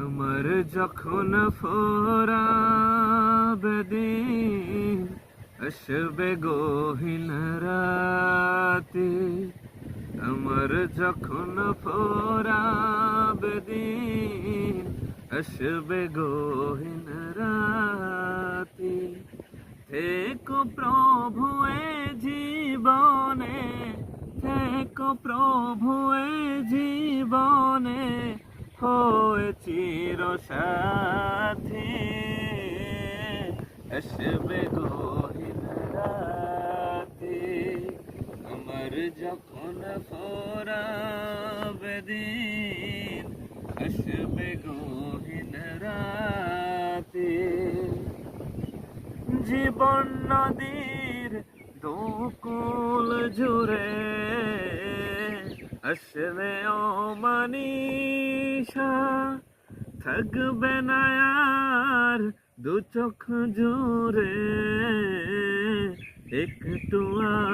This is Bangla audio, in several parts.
আমার যখন ফোরাবে দিন, আসবে গহীন রাতে। আমার যখন ফোরাবে দিন, আসবে গহীন রাতে। থেকো প্রভু এ জীবনে, থেকো প্রভু এ জীবনে, হয়ে চির সাথী। আসবে গহীন রাতে, আমার যখন ফোরাবে দিন, আসবে গহীন রাতে। জীবন নদীর দুকুল জুড়ে আসবে অমানিশা, থাকবে না আর দু চোখ জুড়ে একটু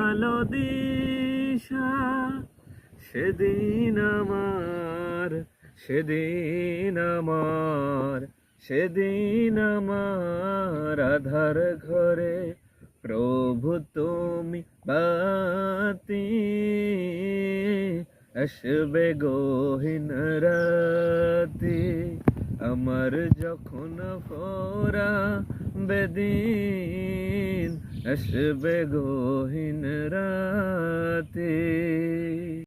আলো দিশা। সেদিন আমার, সেদিন আমার, সেদিন আমার আধার ঘরে প্রভু তুমি বাতি। আসবে গহীন রাতে, আমার যখন ফোরাবে দিন, আসবে গহীন রাতে।